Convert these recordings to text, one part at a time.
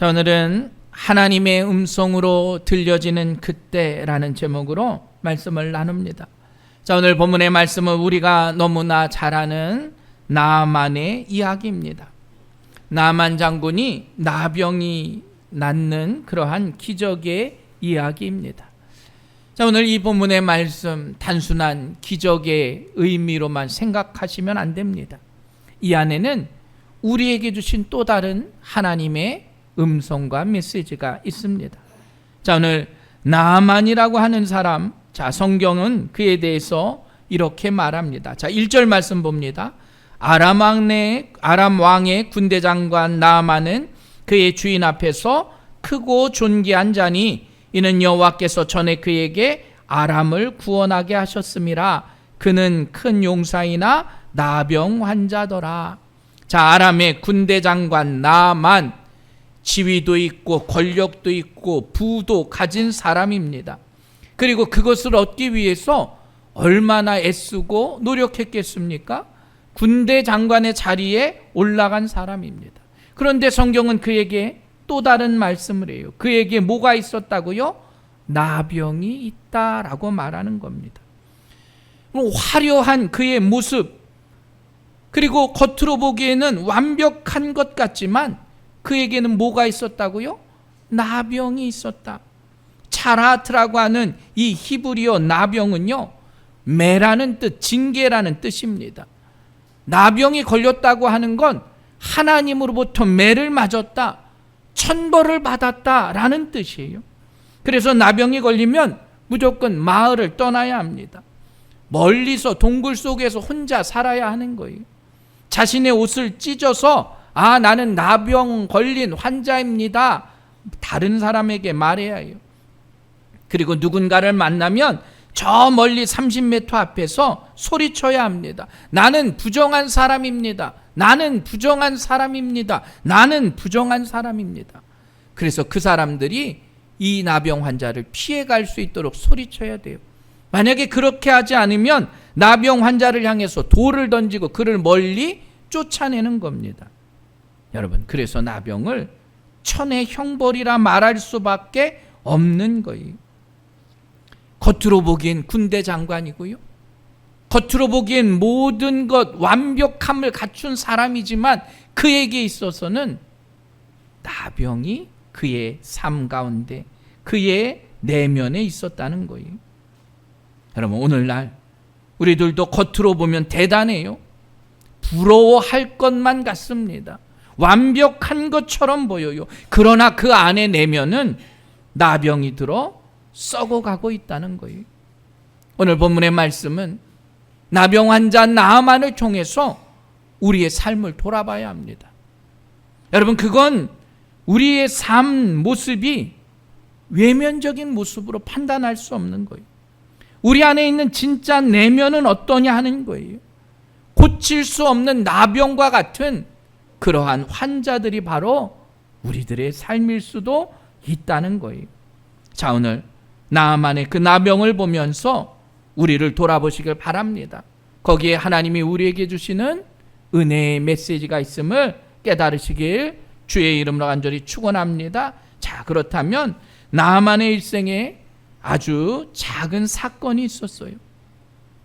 자, 오늘은 하나님의 음성으로 들려지는 그때라는 제목으로 말씀을 나눕니다. 자, 오늘 본문의 말씀은 우리가 너무나 잘 아는 나아만의 이야기입니다. 나아만 장군이 나병이 낫는 그러한 기적의 이야기입니다. 자, 오늘 이 본문의 말씀 단순한 기적의 의미로만 생각하시면 안 됩니다. 이 안에는 우리에게 주신 또 다른 하나님의 음성과 메시지가 있습니다. 자, 오늘 나아만이라고 하는 사람, 자, 성경은 그에 대해서 이렇게 말합니다. 자, 1절 말씀 봅니다. 아람 왕의 군대 장관 나아만은 그의 주인 앞에서 크고 존귀한 자니 이는 여호와께서 전에 그에게 아람을 구원하게 하셨음이라. 그는 큰 용사이나 나병 환자더라. 자, 아람의 군대 장관 나아만, 지위도 있고 권력도 있고 부도 가진 사람입니다. 그리고 그것을 얻기 위해서 얼마나 애쓰고 노력했겠습니까? 군대 장관의 자리에 올라간 사람입니다. 그런데 성경은 그에게 또 다른 말씀을 해요. 그에게 뭐가 있었다고요? 나병이 있다라고 말하는 겁니다. 화려한 그의 모습, 그리고 겉으로 보기에는 완벽한 것 같지만 그에게는 뭐가 있었다고요? 나병이 있었다. 차라트라고 하는 이 히브리어 나병은요, 매라는 뜻, 징계라는 뜻입니다. 나병이 걸렸다고 하는 건 하나님으로부터 매를 맞았다, 천벌을 받았다라는 뜻이에요. 그래서 나병이 걸리면 무조건 마을을 떠나야 합니다. 멀리서 동굴 속에서 혼자 살아야 하는 거예요. 자신의 옷을 찢어서 나는 나병 걸린 환자입니다, 다른 사람에게 말해야 해요. 그리고 누군가를 만나면 저 멀리 30m 앞에서 소리쳐야 합니다. 나는 부정한 사람입니다. 나는 부정한 사람입니다. 나는 부정한 사람입니다. 그래서 그 사람들이 이 나병 환자를 피해갈 수 있도록 소리쳐야 돼요. 만약에 그렇게 하지 않으면 나병 환자를 향해서 돌을 던지고 그를 멀리 쫓아내는 겁니다. 여러분, 그래서 나병을 천의 형벌이라 말할 수밖에 없는 거예요. 겉으로 보기엔 군대 장관이고요, 겉으로 보기엔 모든 것 완벽함을 갖춘 사람이지만 그에게 있어서는 나병이 그의 삶 가운데, 그의 내면에 있었다는 거예요. 여러분, 오늘날 우리들도 겉으로 보면 대단해요. 부러워할 것만 같습니다. 완벽한 것처럼 보여요. 그러나 그 안에 내면은 나병이 들어 썩어가고 있다는 거예요. 오늘 본문의 말씀은 나병 환자 나아만을 통해서 우리의 삶을 돌아봐야 합니다. 여러분, 그건 우리의 삶 모습이 외면적인 모습으로 판단할 수 없는 거예요. 우리 안에 있는 진짜 내면은 어떠냐 하는 거예요. 고칠 수 없는 나병과 같은 그러한 환자들이 바로 우리들의 삶일 수도 있다는 거예요. 자, 오늘 나아만의 그 나병을 보면서 우리를 돌아보시길 바랍니다. 거기에 하나님이 우리에게 주시는 은혜의 메시지가 있음을 깨달으시길 주의 이름으로 간절히 축원합니다. 자, 그렇다면 나아만의 일생에 아주 작은 사건이 있었어요.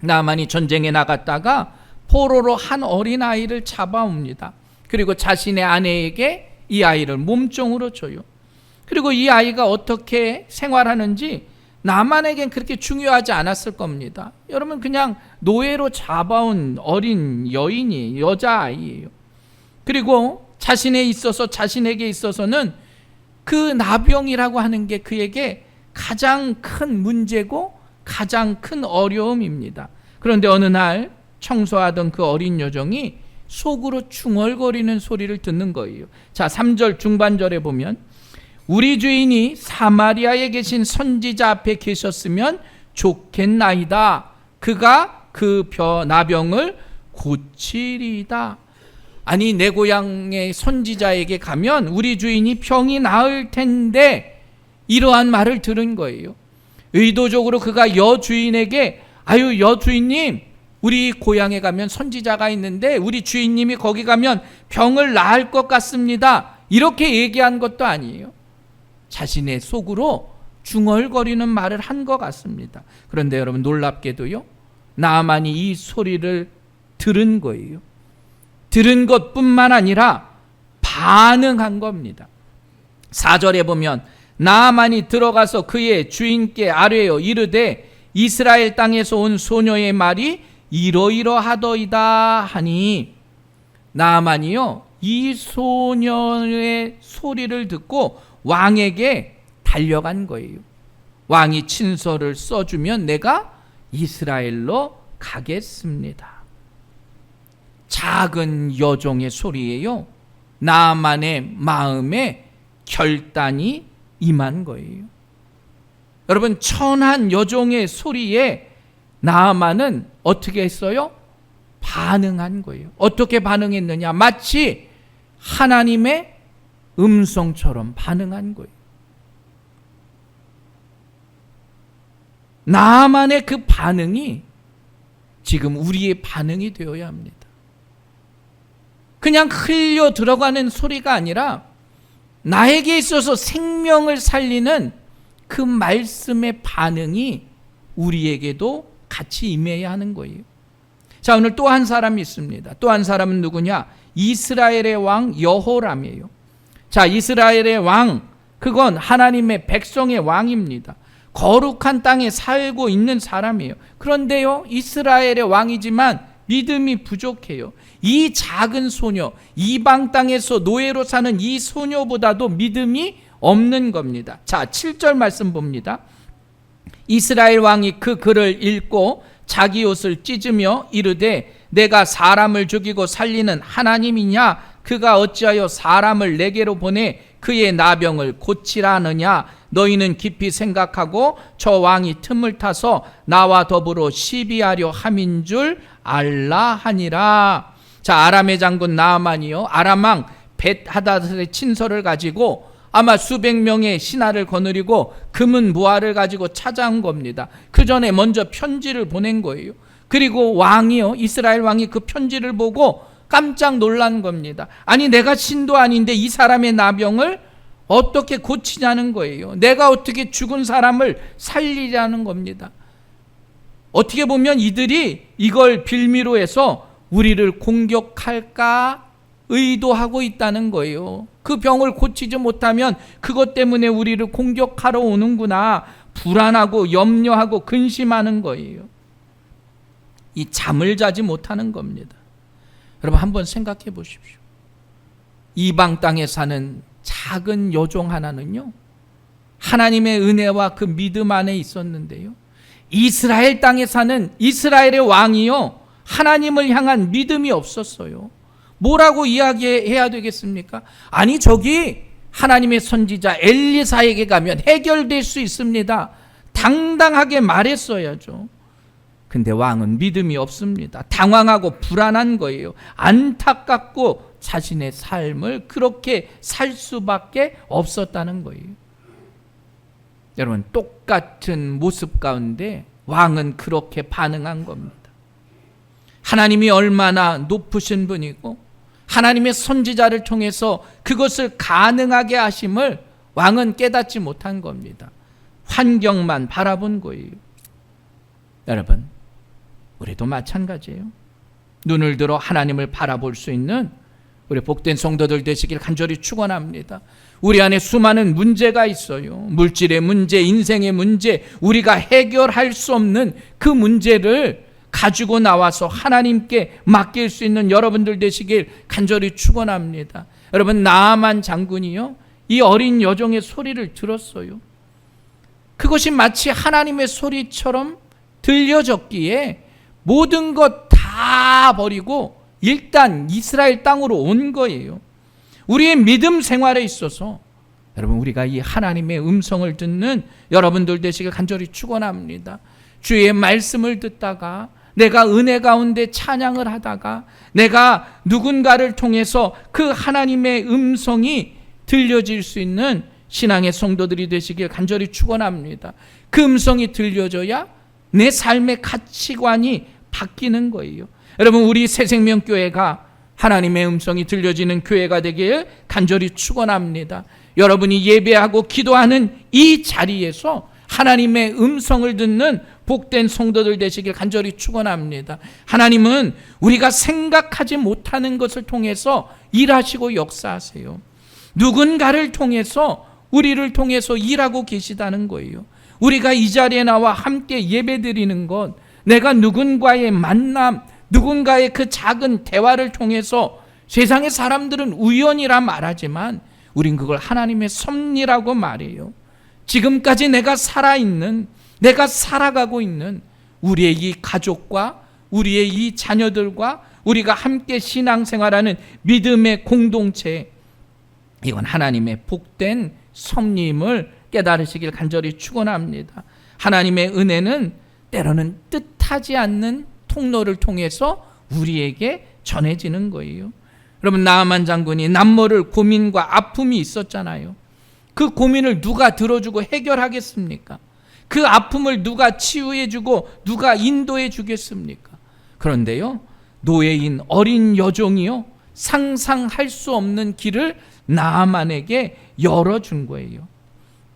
나아만이 전쟁에 나갔다가 포로로 한 어린아이를 잡아옵니다. 그리고 자신의 아내에게 이 아이를 몸종으로 줘요. 그리고 이 아이가 어떻게 생활하는지 나아만에겐 그렇게 중요하지 않았을 겁니다. 여러분, 그냥 노예로 잡아온 어린 여인이 여자아이예요. 그리고 자신에게 있어서는 그 나병이라고 하는 게 그에게 가장 큰 문제고 가장 큰 어려움입니다. 그런데 어느 날 청소하던 그 어린 여종이 속으로 중얼거리는 소리를 듣는 거예요. 자, 3절 중반절에 보면 우리 주인이 사마리아에 계신 선지자 앞에 계셨으면 좋겠나이다. 그가 그 나병을 고치리이다. 아니, 내 고향의 선지자에게 가면 우리 주인이 병이 나을 텐데, 이러한 말을 들은 거예요. 의도적으로 그가 여주인에게 여주인님, 우리 고향에 가면 선지자가 있는데 우리 주인님이 거기 가면 병을 나을 것 같습니다, 이렇게 얘기한 것도 아니에요. 자신의 속으로 중얼거리는 말을 한 것 같습니다. 그런데 여러분, 놀랍게도요, 나아만이 이 소리를 들은 거예요. 들은 것뿐만 아니라 반응한 겁니다. 4절에 보면 나아만이 들어가서 그의 주인께 아뢰어 이르되 이스라엘 땅에서 온 소녀의 말이 이러이러하더이다 하니, 나아만이요, 이 소녀의 소리를 듣고 왕에게 달려간 거예요. 왕이 친서를 써주면 내가 이스라엘로 가겠습니다. 작은 여종의 소리예요. 나아만의 마음에 결단이 임한 거예요. 여러분, 천한 여종의 소리에 나아만은 어떻게 했어요? 반응한 거예요. 어떻게 반응했느냐? 마치 하나님의 음성처럼 반응한 거예요. 나아만의 그 반응이 지금 우리의 반응이 되어야 합니다. 그냥 흘려 들어가는 소리가 아니라 나에게 있어서 생명을 살리는 그 말씀의 반응이 우리에게도 같이 임해야 하는 거예요. 자, 오늘 또 한 사람이 있습니다. 또 한 사람은 누구냐? 이스라엘의 왕 여호람이에요. 자, 이스라엘의 왕, 그건 하나님의 백성의 왕입니다. 거룩한 땅에 살고 있는 사람이에요. 그런데요, 이스라엘의 왕이지만 믿음이 부족해요. 이 작은 소녀, 이방 땅에서 노예로 사는 이 소녀보다도 믿음이 없는 겁니다. 자, 7절 말씀 봅니다. 이스라엘 왕이 그 글을 읽고 자기 옷을 찢으며 이르되 내가 사람을 죽이고 살리는 하나님이냐? 그가 어찌하여 사람을 내게로 보내 그의 나병을 고치라느냐? 너희는 깊이 생각하고 저 왕이 틈을 타서 나와 더불어 시비하려 함인 줄 알라 하니라. 자, 아람의 장군 나아만이요, 아람 왕 벳하닷의 친서를 가지고 아마 수백 명의 신하를 거느리고 금은 무화를 가지고 찾아온 겁니다. 그 전에 먼저 편지를 보낸 거예요. 그리고 왕이요, 이스라엘 왕이 그 편지를 보고 깜짝 놀란 겁니다. 아니, 내가 신도 아닌데 이 사람의 나병을 어떻게 고치냐는 거예요. 내가 어떻게 죽은 사람을 살리자는 겁니다. 어떻게 보면 이들이 이걸 빌미로 해서 우리를 공격할까 의도하고 있다는 거예요. 그 병을 고치지 못하면 그것 때문에 우리를 공격하러 오는구나, 불안하고 염려하고 근심하는 거예요. 이 잠을 자지 못하는 겁니다. 여러분, 한번 생각해 보십시오. 이방 땅에 사는 작은 여종 하나는요, 하나님의 은혜와 그 믿음 안에 있었는데요, 이스라엘 땅에 사는 이스라엘의 왕이요, 하나님을 향한 믿음이 없었어요. 뭐라고 이야기해야 되겠습니까? 아니, 저기 하나님의 선지자 엘리사에게 가면 해결될 수 있습니다. 당당하게 말했어야죠. 근데 왕은 믿음이 없습니다. 당황하고 불안한 거예요. 안타깝고 자신의 삶을 그렇게 살 수밖에 없었다는 거예요. 여러분, 똑같은 모습 가운데 왕은 그렇게 반응한 겁니다. 하나님이 얼마나 높으신 분이고 하나님의 선지자를 통해서 그것을 가능하게 하심을 왕은 깨닫지 못한 겁니다. 환경만 바라본 거예요. 여러분, 우리도 마찬가지예요. 눈을 들어 하나님을 바라볼 수 있는 우리 복된 성도들 되시길 간절히 축원합니다. 우리 안에 수많은 문제가 있어요. 물질의 문제, 인생의 문제, 우리가 해결할 수 없는 그 문제를 가지고 나와서 하나님께 맡길 수 있는 여러분들 되시길 간절히 축원합니다. 여러분, 나아만 장군이요, 이 어린 여종의 소리를 들었어요. 그것이 마치 하나님의 소리처럼 들려졌기에 모든 것 다 버리고 일단 이스라엘 땅으로 온 거예요. 우리의 믿음 생활에 있어서 여러분, 우리가 이 하나님의 음성을 듣는 여러분들 되시길 간절히 축원합니다. 주의 말씀을 듣다가, 내가 은혜 가운데 찬양을 하다가, 내가 누군가를 통해서 그 하나님의 음성이 들려질 수 있는 신앙의 성도들이 되시길 간절히 축원합니다. 그 음성이 들려져야 내 삶의 가치관이 바뀌는 거예요. 여러분, 우리 새생명교회가 하나님의 음성이 들려지는 교회가 되길 간절히 축원합니다. 여러분이 예배하고 기도하는 이 자리에서 하나님의 음성을 듣는 복된 성도들 되시길 간절히 축원합니다. 하나님은 우리가 생각하지 못하는 것을 통해서 일하시고 역사하세요. 누군가를 통해서, 우리를 통해서 일하고 계시다는 거예요. 우리가 이 자리에 나와 함께 예배드리는 것, 내가 누군가의 만남, 누군가의 그 작은 대화를 통해서 세상의 사람들은 우연이라 말하지만 우린 그걸 하나님의 섭리라고 말해요. 지금까지 내가 살아있는, 내가 살아가고 있는 우리의 이 가족과 우리의 이 자녀들과 우리가 함께 신앙생활하는 믿음의 공동체, 이건 하나님의 복된 섭리임을 깨달으시길 간절히 축원합니다. 하나님의 은혜는 때로는 뜻하지 않는 통로를 통해서 우리에게 전해지는 거예요. 여러분, 나아만 장군이 남모를 고민과 아픔이 있었잖아요. 그 고민을 누가 들어주고 해결하겠습니까? 그 아픔을 누가 치유해주고 누가 인도해 주겠습니까? 그런데요, 노예인 어린 여종이요, 상상할 수 없는 길을 나아만에게 열어준 거예요.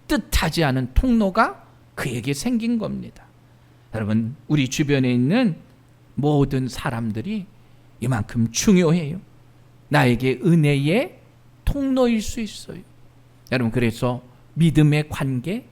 뜻하지 않은 통로가 그에게 생긴 겁니다. 여러분, 우리 주변에 있는 모든 사람들이 이만큼 중요해요. 나에게 은혜의 통로일 수 있어요. 여러분, 그래서 믿음의 관계,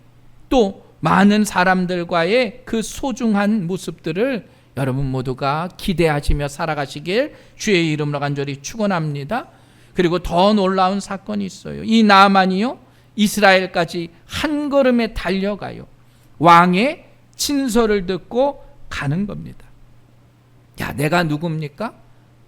또 많은 사람들과의 그 소중한 모습들을 여러분 모두가 기대하시며 살아가시길 주의 이름으로 간절히 축원합니다. 그리고 더 놀라운 사건이 있어요. 이 나아만이요, 이스라엘까지 한 걸음에 달려가요. 왕의 친서를 듣고 가는 겁니다. 야, 내가 누굽니까?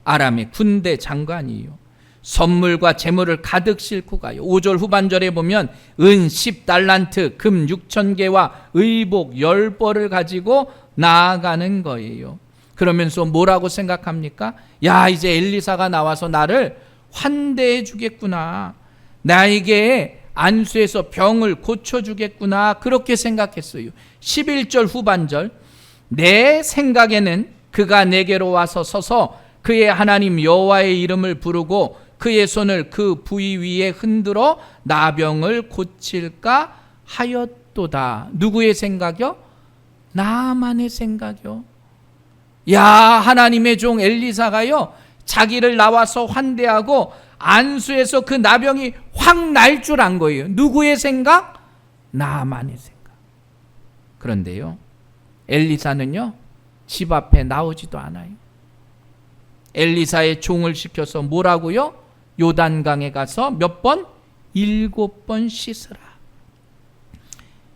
아람의 군대 장관이요. 선물과 재물을 가득 싣고 가요. 5절 후반절에 보면 은 10달란트, 금 6,000개와 의복 10벌을 가지고 나아가는 거예요. 그러면서 뭐라고 생각합니까? 야, 이제 엘리사가 나와서 나를 환대해 주겠구나. 나에게 안수해서 병을 고쳐주겠구나. 그렇게 생각했어요. 11절 후반절, 내 생각에는 그가 내게로 와서 서서 그의 하나님 여호와의 이름을 부르고 그의 손을 그 부위 위에 흔들어 나병을 고칠까 하였도다. 누구의 생각이요? 나만의 생각이요. 야, 하나님의 종 엘리사가요, 자기를 나와서 환대하고 안수해서 그 나병이 확 날 줄 안 거예요. 누구의 생각? 나만의 생각. 그런데요, 엘리사는요, 집 앞에 나오지도 않아요. 엘리사의 종을 시켜서 뭐라고요? 요단강에 가서 몇 번? 7번 씻으라.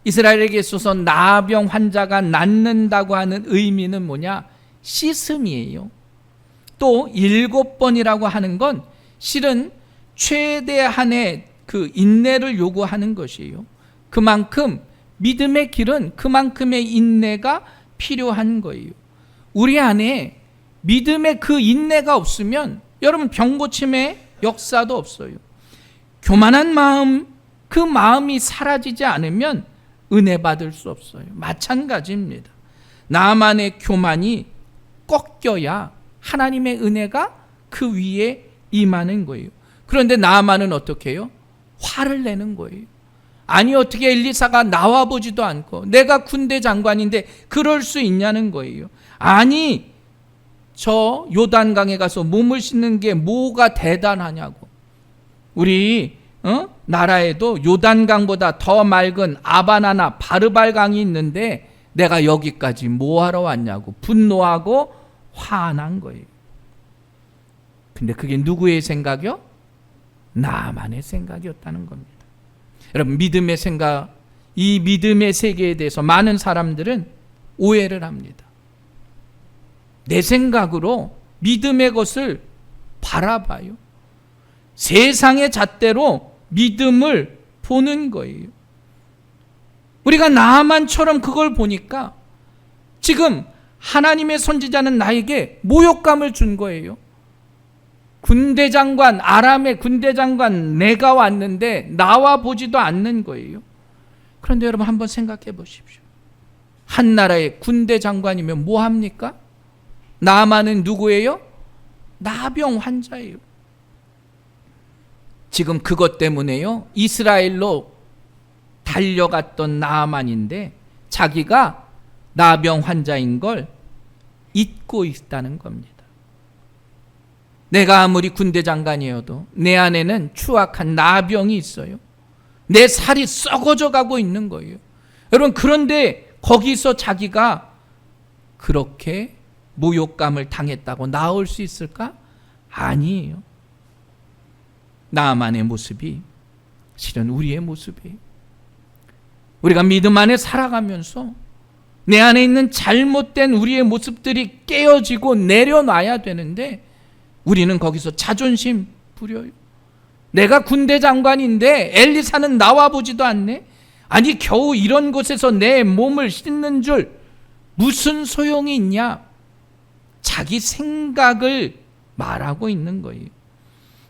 이스라엘에게 있어서 나병 환자가 낫는다고 하는 의미는 뭐냐? 씻음이에요. 또 7번이라고 하는 건 실은 최대한의 그 인내를 요구하는 것이에요. 그만큼 믿음의 길은 그만큼의 인내가 필요한 거예요. 우리 안에 믿음의 그 인내가 없으면 여러분 병고침의 역사도 없어요. 교만한 마음, 그 마음이 사라지지 않으면 은혜 받을 수 없어요. 마찬가지입니다. 나만의 교만이 꺾여야 하나님의 은혜가 그 위에 임하는 거예요. 그런데 나만은 어떻게 해요? 화를 내는 거예요. 아니, 어떻게 엘리사가 나와보지도 않고 내가 군대 장관인데 그럴 수 있냐는 거예요. 아니, 저 요단강에 가서 몸을 씻는 게 뭐가 대단하냐고. 우리 나라에도 요단강보다 더 맑은 아바나나 바르발강이 있는데 내가 여기까지 뭐하러 왔냐고 분노하고 화난 거예요. 근데 그게 누구의 생각이요? 나만의 생각이었다는 겁니다. 여러분, 믿음의 생각, 이 믿음의 세계에 대해서 많은 사람들은 오해를 합니다. 내 생각으로 믿음의 것을 바라봐요. 세상의 잣대로 믿음을 보는 거예요. 우리가 나만처럼 그걸 보니까 지금 하나님의 선지자는 나에게 모욕감을 준 거예요. 군대 장관, 아람의 군대 장관 내가 왔는데 나와 보지도 않는 거예요. 그런데 여러분 한번 생각해 보십시오. 한 나라의 군대 장관이면 뭐 합니까? 나만은 누구예요? 나병 환자예요. 지금 그것 때문에요, 이스라엘로 달려갔던 나아만인데 자기가 나병 환자인 걸 잊고 있다는 겁니다. 내가 아무리 군대 장관이어도 내 안에는 추악한 나병이 있어요. 내 살이 썩어져 가고 있는 거예요. 여러분, 그런데 거기서 자기가 그렇게 모욕감을 당했다고 나올 수 있을까? 아니에요. 나만의 모습이 실은 우리의 모습이에요. 우리가 믿음 안에 살아가면서 내 안에 있는 잘못된 우리의 모습들이 깨어지고 내려놔야 되는데 우리는 거기서 자존심 부려요. 내가 군대 장관인데 엘리사는 나와 보지도 않네. 아니, 겨우 이런 곳에서 내 몸을 씻는 줄 무슨 소용이 있냐? 자기 생각을 말하고 있는 거예요.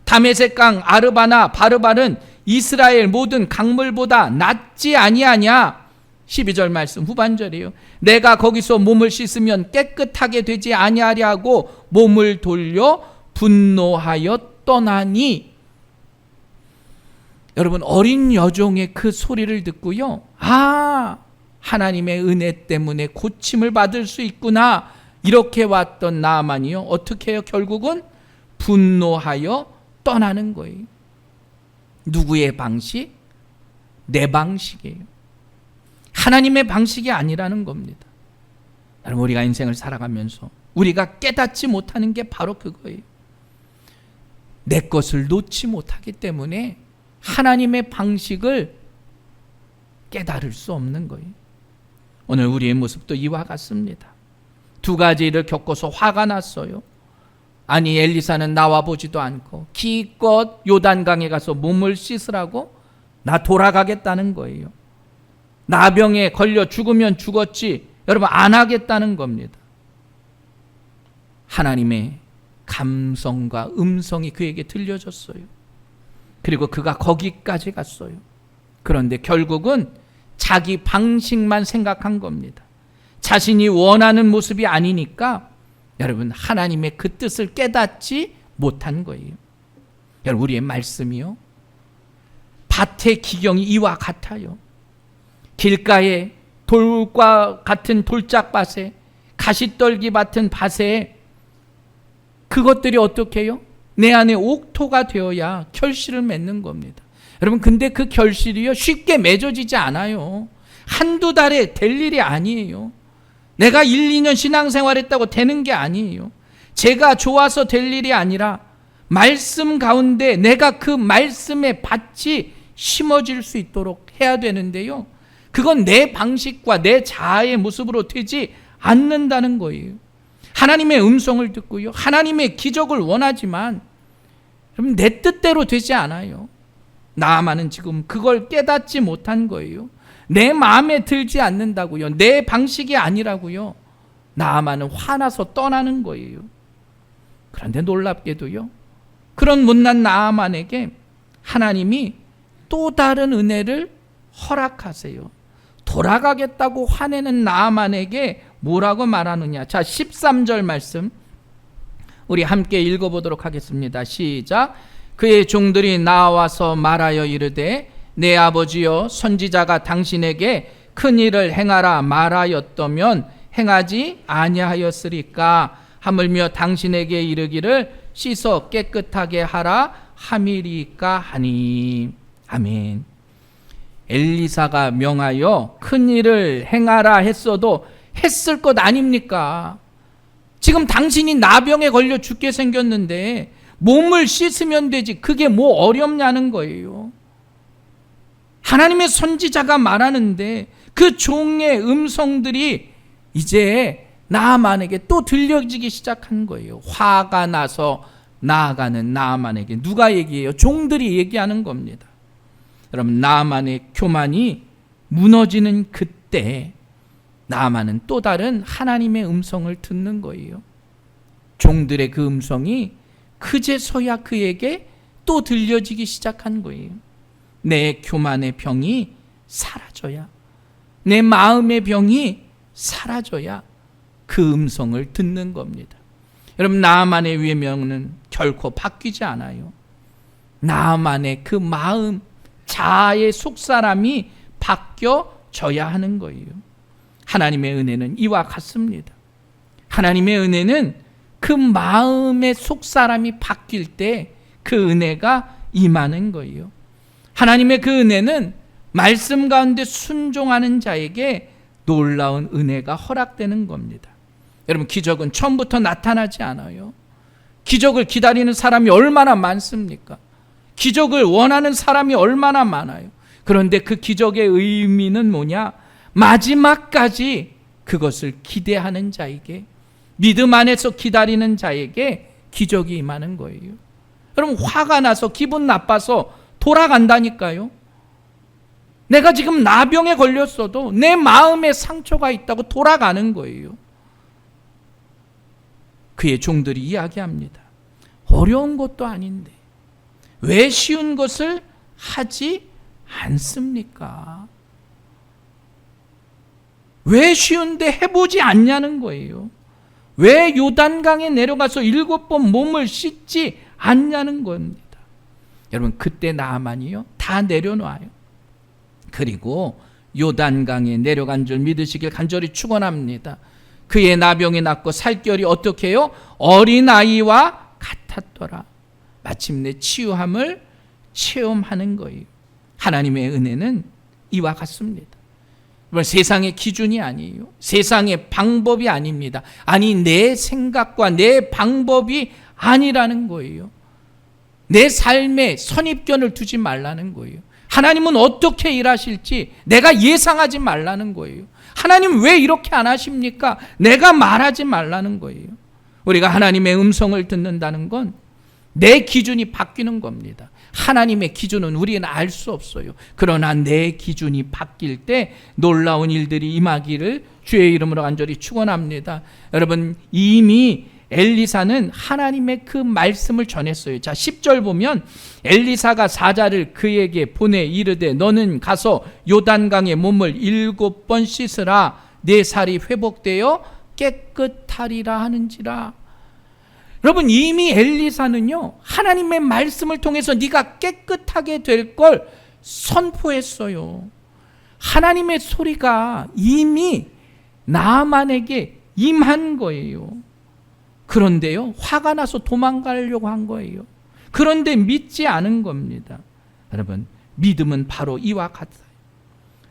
다메섹 강 아르바나 바르바는 이스라엘 모든 강물보다 낫지 아니하냐? 12절 말씀 후반절이에요. 내가 거기서 몸을 씻으면 깨끗하게 되지 아니하랴 하고 몸을 돌려 분노하여 떠나니. 여러분, 어린 여종의 그 소리를 듣고요, 아, 하나님의 은혜 때문에 고침을 받을 수 있구나, 이렇게 왔던 나아만이요, 어떻게 해요? 결국은 분노하여 떠나는 거예요. 누구의 방식? 내 방식이에요. 하나님의 방식이 아니라는 겁니다. 여러분, 우리가 인생을 살아가면서 우리가 깨닫지 못하는 게 바로 그거예요. 내 것을 놓지 못하기 때문에 하나님의 방식을 깨달을 수 없는 거예요. 오늘 우리의 모습도 이와 같습니다. 두 가지 일을 겪어서 화가 났어요. 아니, 엘리사는 나와 보지도 않고 기껏 요단강에 가서 몸을 씻으라고 나 돌아가겠다는 거예요. 나병에 걸려 죽으면 죽었지, 여러분, 안 하겠다는 겁니다. 하나님의 감성과 음성이 그에게 들려졌어요. 그리고 그가 거기까지 갔어요. 그런데 결국은 자기 방식만 생각한 겁니다. 자신이 원하는 모습이 아니니까 여러분, 하나님의 그 뜻을 깨닫지 못한 거예요. 여러분, 우리의 말씀이요, 밭의 기경이 이와 같아요. 길가에 돌과 같은 돌짝밭에, 가시떨기 같은 밭에 그것들이 어떻게 해요? 내 안에 옥토가 되어야 결실을 맺는 겁니다. 여러분, 근데 그 결실이요, 쉽게 맺어지지 않아요. 한두 달에 될 일이 아니에요. 내가 1, 2년 신앙생활했다고 되는 게 아니에요. 제가 좋아서 될 일이 아니라 말씀 가운데 내가 그 말씀의 밭이 심어질 수 있도록 해야 되는데요, 그건 내 방식과 내 자아의 모습으로 되지 않는다는 거예요. 하나님의 음성을 듣고요, 하나님의 기적을 원하지만 여러분, 내 뜻대로 되지 않아요. 나아만은 지금 그걸 깨닫지 못한 거예요. 내 마음에 들지 않는다고요, 내 방식이 아니라고요, 나아만은 화나서 떠나는 거예요. 그런데 놀랍게도요, 그런 못난 나아만에게 하나님이 또 다른 은혜를 허락하세요. 돌아가겠다고 화내는 나아만에게 뭐라고 말하느냐? 자, 13절 말씀 우리 함께 읽어보도록 하겠습니다. 시작. 그의 종들이 나와서 말하여 이르되 내 아버지여, 선지자가 당신에게 큰 일을 행하라 말하였다면 행하지 아니하였으리까? 하물며 당신에게 이르기를 씻어 깨끗하게 하라 함이리까 하니. 아멘. 엘리사가 명하여 큰 일을 행하라 했어도 했을 것 아닙니까? 지금 당신이 나병에 걸려 죽게 생겼는데 몸을 씻으면 되지, 그게 뭐 어렵냐는 거예요. 하나님의 선지자가 말하는데 그 종의 음성들이 이제 나아만에게 또 들려지기 시작한 거예요. 화가 나서 나아가는 나아만에게 누가 얘기해요? 종들이 얘기하는 겁니다. 여러분, 나아만의 교만이 무너지는 그때 나아만은 또 다른 하나님의 음성을 듣는 거예요. 종들의 그 음성이 그제서야 그에게 또 들려지기 시작한 거예요. 내 교만의 병이 사라져야, 내 마음의 병이 사라져야 그 음성을 듣는 겁니다. 여러분, 나아만의 외면은 결코 바뀌지 않아요. 나아만의 그 마음, 자아의 속사람이 바뀌어져야 하는 거예요. 하나님의 은혜는 이와 같습니다. 하나님의 은혜는 그 마음의 속사람이 바뀔 때 그 은혜가 임하는 거예요. 하나님의 그 은혜는 말씀 가운데 순종하는 자에게 놀라운 은혜가 허락되는 겁니다. 여러분, 기적은 처음부터 나타나지 않아요. 기적을 기다리는 사람이 얼마나 많습니까? 기적을 원하는 사람이 얼마나 많아요. 그런데 그 기적의 의미는 뭐냐? 마지막까지 그것을 기대하는 자에게, 믿음 안에서 기다리는 자에게 기적이 임하는 거예요. 여러분, 화가 나서 기분 나빠서 돌아간다니까요. 내가 지금 나병에 걸렸어도 내 마음에 상처가 있다고 돌아가는 거예요. 그의 종들이 이야기합니다. 어려운 것도 아닌데 왜 쉬운 것을 하지 않습니까? 왜 쉬운데 해보지 않냐는 거예요. 왜 요단강에 내려가서 7번 몸을 씻지 않냐는 겁니다. 여러분, 그때 나아만이요 다 내려놔요. 그리고 요단강에 내려간 줄 믿으시길 간절히 축원합니다. 그의 나병이 낫고 살결이 어떻게 해요? 어린아이와 같았더라. 마침내 치유함을 체험하는 거예요. 하나님의 은혜는 이와 같습니다. 세상의 기준이 아니에요. 세상의 방법이 아닙니다. 아니, 내 생각과 내 방법이 아니라는 거예요. 내 삶에 선입견을 두지 말라는 거예요. 하나님은 어떻게 일하실지 내가 예상하지 말라는 거예요. 하나님 왜 이렇게 안 하십니까? 내가 말하지 말라는 거예요. 우리가 하나님의 음성을 듣는다는 건 내 기준이 바뀌는 겁니다. 하나님의 기준은 우리는 알 수 없어요. 그러나 내 기준이 바뀔 때 놀라운 일들이 임하기를 주의 이름으로 간절히 축원합니다. 여러분, 이미 엘리사는 하나님의 그 말씀을 전했어요. 자, 10절 보면 엘리사가 사자를 그에게 보내 이르되 너는 가서 요단강에 몸을 7번 씻으라. 내 살이 회복되어 깨끗하리라 하는지라. 여러분, 이미 엘리사는요 하나님의 말씀을 통해서 네가 깨끗하게 될 걸 선포했어요. 하나님의 소리가 이미 나아만에게 임한 거예요. 그런데요, 화가 나서 도망가려고 한 거예요. 그런데 믿지 않은 겁니다. 여러분, 믿음은 바로 이와 같아요.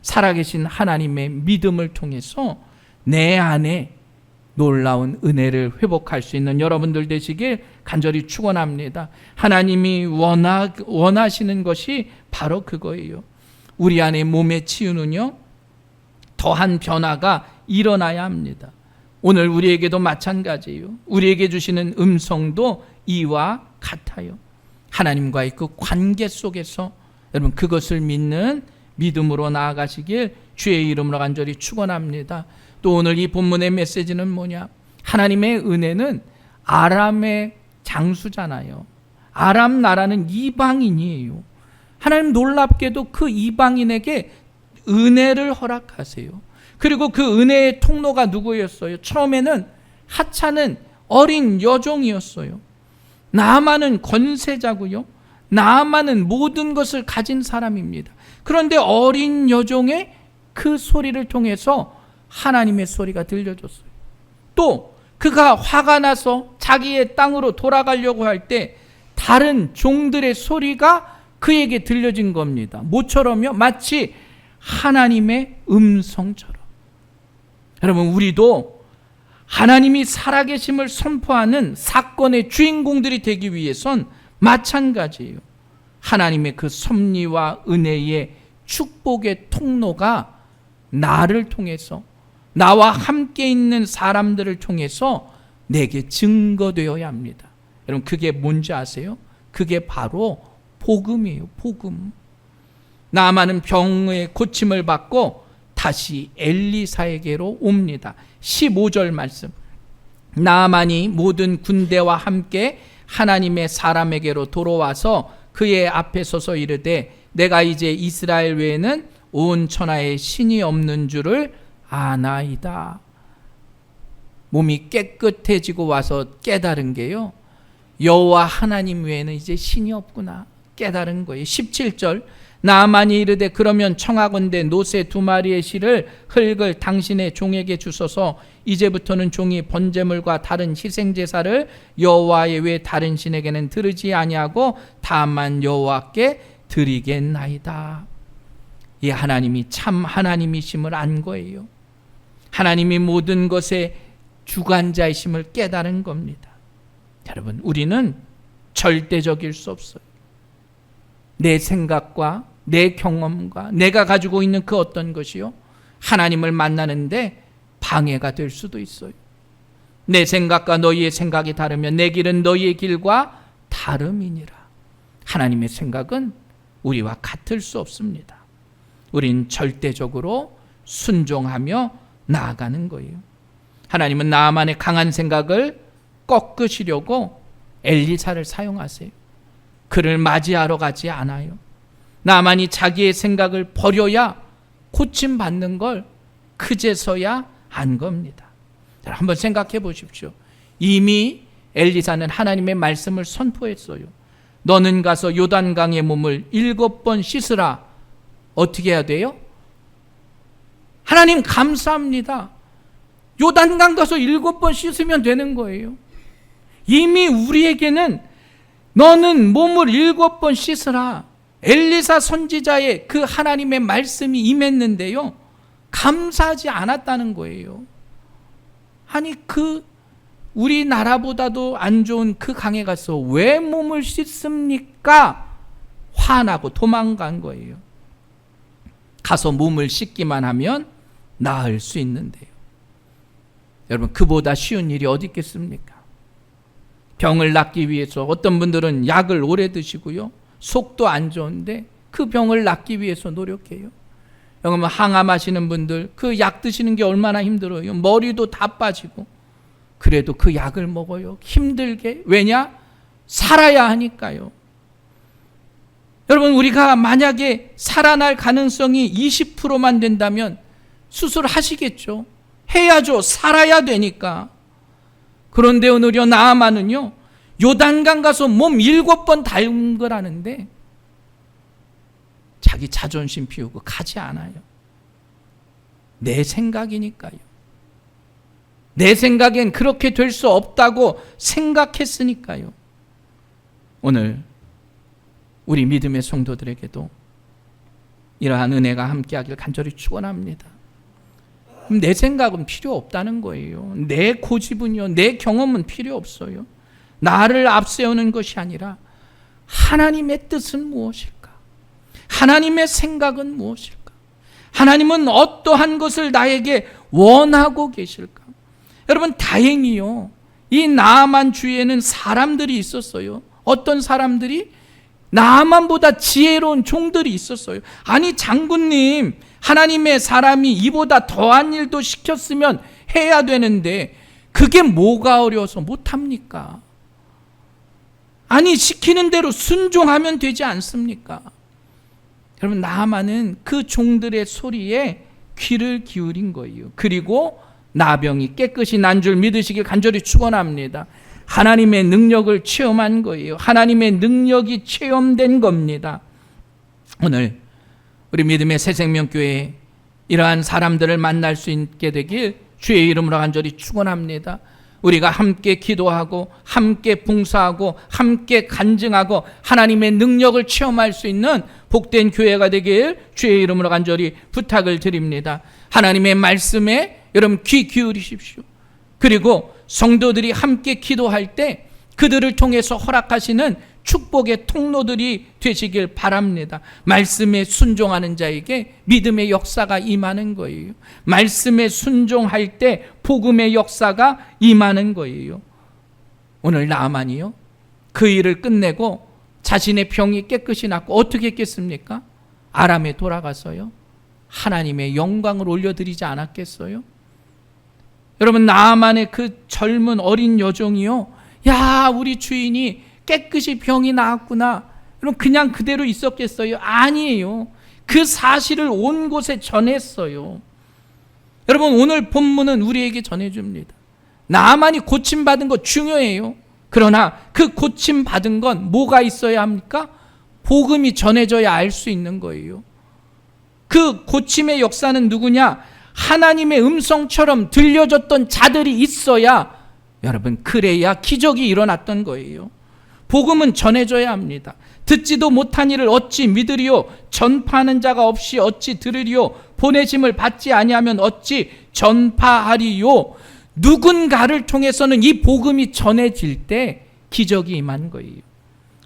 살아계신 하나님의 믿음을 통해서 내 안에 놀라운 은혜를 회복할 수 있는 여러분들 되시길 간절히 축원합니다. 하나님이 원하시는 것이 바로 그거예요. 우리 안에 몸의 치유는요 더한 변화가 일어나야 합니다. 오늘 우리에게도 마찬가지예요. 우리에게 주시는 음성도 이와 같아요. 하나님과의 그 관계 속에서 여러분 그것을 믿는 믿음으로 나아가시길 주의 이름으로 간절히 축원합니다. 또 오늘 이 본문의 메시지는 뭐냐? 하나님의 은혜는 아람의 장수잖아요. 아람 나라는 이방인이에요. 하나님 놀랍게도 그 이방인에게 은혜를 허락하세요. 그리고 그 은혜의 통로가 누구였어요? 처음에는 하찮은 어린 여종이었어요. 나아만은 권세자고요. 나아만은 모든 것을 가진 사람입니다. 그런데 어린 여종의 그 소리를 통해서 하나님의 소리가 들려줬어요. 또 그가 화가 나서 자기의 땅으로 돌아가려고 할 때 다른 종들의 소리가 그에게 들려진 겁니다. 뭐처럼요? 마치 하나님의 음성처럼. 여러분, 우리도 하나님이 살아계심을 선포하는 사건의 주인공들이 되기 위해선 마찬가지예요. 하나님의 그 섭리와 은혜의 축복의 통로가 나를 통해서, 나와 함께 있는 사람들을 통해서 내게 증거되어야 합니다. 여러분, 그게 뭔지 아세요? 그게 바로 복음이에요. 복음. 나아만은 병의 고침을 받고 다시 엘리사에게로 옵니다. 15절 말씀. 나아만이 모든 군대와 함께 하나님의 사람에게로 돌아와서 그의 앞에 서서 이르되 내가 이제 이스라엘 외에는 온 천하에 신이 없는 줄을 아나이다. 몸이 깨끗해지고 와서 깨달은 게요, 여호와 하나님 외에는 이제 신이 없구나 깨달은 거예요. 17절, 나아만이 이르되 그러면 청하건대 노새 2마리의 실을 흙을 당신의 종에게 주소서. 이제부터는 종이 번제물과 다른 희생제사를 여호와의 외 다른 신에게는 드리지 아니하고 다만 여호와께 드리겠나이다. 이 하나님이 참 하나님이심을 안 거예요. 하나님이 모든 것의 주관자이심을 깨달은 겁니다. 여러분, 우리는 절대적일 수 없어요. 내 생각과 내 경험과 내가 가지고 있는 그 어떤 것이요, 하나님을 만나는데 방해가 될 수도 있어요. 내 생각과 너희의 생각이 다르면 내 길은 너희의 길과 다름이니라. 하나님의 생각은 우리와 같을 수 없습니다. 우린 절대적으로 순종하며 나아가는 거예요. 하나님은 나아만의 강한 생각을 꺾으시려고 엘리사를 사용하세요. 그를 맞이하러 가지 않아요. 나아만이 자기의 생각을 버려야 고침받는 걸 그제서야 안 겁니다. 한번 생각해 보십시오. 이미 엘리사는 하나님의 말씀을 선포했어요. 너는 가서 요단강의 몸을 7번 씻으라. 어떻게 해야 돼요? 하나님 감사합니다. 요단강 가서 7번 씻으면 되는 거예요. 이미 우리에게는 너는 몸을 7번 씻으라, 엘리사 선지자의 그 하나님의 말씀이 임했는데요, 감사하지 않았다는 거예요. 아니, 우리나라보다도 안 좋은 그 강에 가서 왜 몸을 씻습니까? 화나고 도망간 거예요. 가서 몸을 씻기만 하면 나을 수 있는데요. 여러분, 그보다 쉬운 일이 어디 있겠습니까? 병을 낫기 위해서 어떤 분들은 약을 오래 드시고요, 속도 안 좋은데 그 병을 낫기 위해서 노력해요. 여러분, 항암하시는 분들 그 약 드시는 게 얼마나 힘들어요. 머리도 다 빠지고 그래도 그 약을 먹어요. 힘들게. 왜냐? 살아야 하니까요. 여러분, 우리가 만약에 살아날 가능성이 20%만 된다면 수술하시겠죠. 해야죠. 살아야 되니까. 그런데 오늘요, 나아만은요, 요단강 가서 몸 7번 담그라는데 자기 자존심 피우고 가지 않아요. 내 생각이니까요. 내 생각엔 그렇게 될 수 없다고 생각했으니까요. 오늘 우리 믿음의 성도들에게도 이러한 은혜가 함께하길 간절히 축원합니다. 내 생각은 필요 없다는 거예요. 내 고집은요, 내 경험은 필요 없어요. 나를 앞세우는 것이 아니라 하나님의 뜻은 무엇일까? 하나님의 생각은 무엇일까? 하나님은 어떠한 것을 나에게 원하고 계실까? 여러분, 다행히요, 이 나아만 주위에는 사람들이 있었어요. 어떤 사람들이? 나아만보다 지혜로운 종들이 있었어요. 아니, 장군님, 하나님의 사람이 이보다 더한 일도 시켰으면 해야 되는데 그게 뭐가 어려워서 못합니까? 아니, 시키는 대로 순종하면 되지 않습니까? 여러분, 나아만은 그 종들의 소리에 귀를 기울인 거예요. 그리고 나병이 깨끗이 난 줄 믿으시길 간절히 축원합니다. 하나님의 능력을 체험한 거예요. 하나님의 능력이 체험된 겁니다. 오늘 우리 믿음의 새생명교회에 이러한 사람들을 만날 수 있게 되길 주의 이름으로 간절히 축원합니다. 우리가 함께 기도하고 함께 봉사하고 함께 간증하고 하나님의 능력을 체험할 수 있는 복된 교회가 되길 주의 이름으로 간절히 부탁을 드립니다. 하나님의 말씀에 여러분 귀 기울이십시오. 그리고 성도들이 함께 기도할 때 그들을 통해서 허락하시는 축복의 통로들이 되시길 바랍니다. 말씀에 순종하는 자에게 믿음의 역사가 임하는 거예요. 말씀에 순종할 때 복음의 역사가 임하는 거예요. 오늘 나아만이요, 그 일을 끝내고 자신의 병이 깨끗이 낫고 어떻게 했겠습니까? 아람에 돌아가서요, 하나님의 영광을 올려드리지 않았겠어요? 여러분, 나아만의 그 젊은 어린 여종이요, 야, 우리 주인이 깨끗이 병이 나았구나, 그럼 그냥 그대로 있었겠어요? 아니에요. 그 사실을 온 곳에 전했어요. 여러분, 오늘 본문은 우리에게 전해줍니다. 나만이 고침받은 거 중요해요. 그러나 그 고침받은 건 뭐가 있어야 합니까? 복음이 전해져야 알 수 있는 거예요. 그 고침의 역사는 누구냐? 하나님의 음성처럼 들려졌던 자들이 있어야, 여러분, 그래야 기적이 일어났던 거예요. 복음은 전해져야 합니다. 듣지도 못한 이를 어찌 믿으리요? 전파하는 자가 없이 어찌 들으리요? 보내심을 받지 아니하면 어찌 전파하리요? 누군가를 통해서는 이 복음이 전해질 때 기적이 임한 거예요.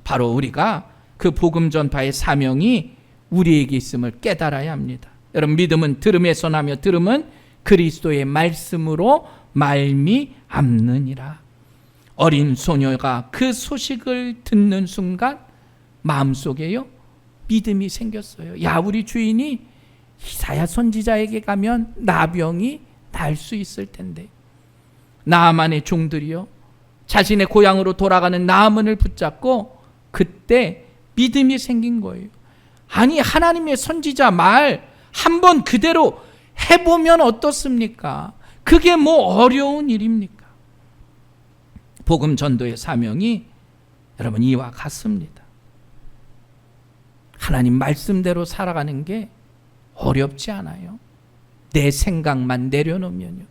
바로 우리가 그 복음 전파의 사명이 우리에게 있음을 깨달아야 합니다. 여러분, 믿음은 들음에서 나며 들음은 그리스도의 말씀으로 말미암느니라. 어린 소녀가 그 소식을 듣는 순간 마음속에요 믿음이 생겼어요. 야, 우리 주인이 이사야 선지자에게 가면 나병이 날 수 있을 텐데. 나아만의 종들이요 자신의 고향으로 돌아가는 나아만을 붙잡고 그때 믿음이 생긴 거예요. 아니, 하나님의 선지자 말 한번 그대로 해보면 어떻습니까? 그게 뭐 어려운 일입니까? 복음 전도의 사명이 여러분 이와 같습니다. 하나님 말씀대로 살아가는 게 어렵지 않아요. 내 생각만 내려놓으면요,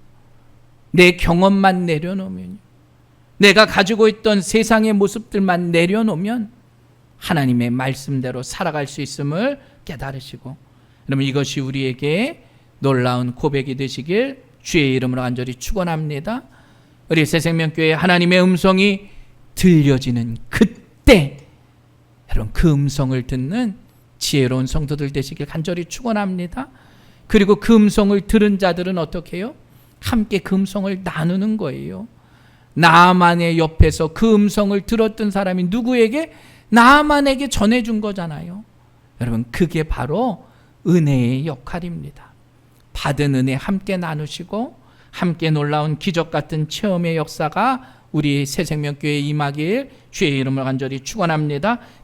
내 경험만 내려놓으면요, 내가 가지고 있던 세상의 모습들만 내려놓으면 하나님의 말씀대로 살아갈 수 있음을 깨달으시고, 여러분 이것이 우리에게 놀라운 고백이 되시길 주의 이름으로 간절히 축원합니다. 우리 새생명교회 하나님의 음성이 들려지는 그때 여러분 그 음성을 듣는 지혜로운 성도들 되시길 간절히 축원합니다. 그리고 그 음성을 들은 자들은 어떻게 해요? 함께 그 음성을 나누는 거예요. 나아만의 옆에서 그 음성을 들었던 사람이 누구에게? 나아만에게 전해준 거잖아요. 여러분 그게 바로 은혜의 역할입니다. 받은 은혜 함께 나누시고 함께 놀라운 기적 같은 체험의 역사가 우리 새생명교회에 임하길 주의 이름으로 간절히 축원합니다.